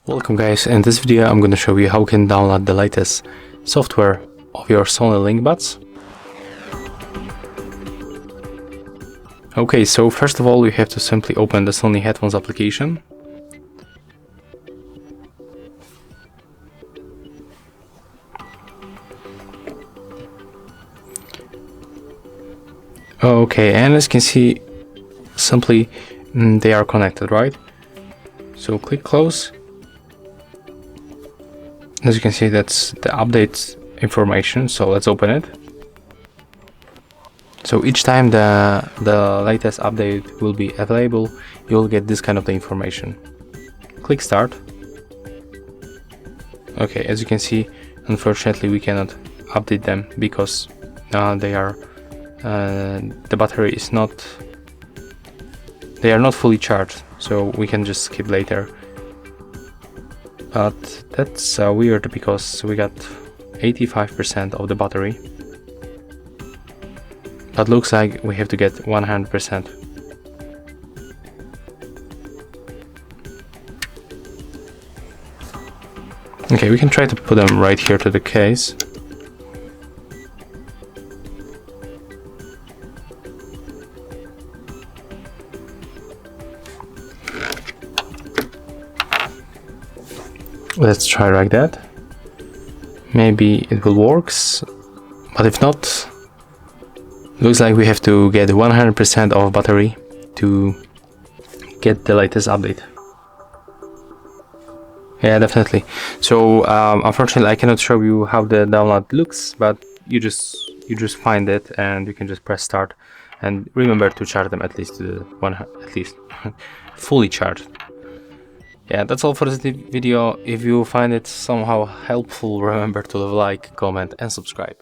Welcome guys, in this video I'm going to show you how you can download the latest software of your Sony LinkBuds. Okay, so first of all you have to simply open the Sony headphones application. Okay, and as you can see, simply they are connected, right? So click close. As you can see, that's the update information, so let's open it. So each time the latest update will be available, you'll get this kind of the information. Click start. Okay, as you can see, unfortunately we cannot update them because they are the battery is not, they are not fully charged, so we can just skip later. But that's weird because we got 85% of the battery, but looks like we have to get 100%. Okay, we can try to put them right here to the case. Let's try like that. Maybe it will work, but if not, looks like we have to get 100% of battery to get the latest update. Yeah, definitely. So unfortunately I cannot show you how the download looks, but you just find it and you can just press start, and remember to charge them at least to fully charged. Yeah, that's all for this video. If you find it somehow helpful, remember to like, comment and subscribe.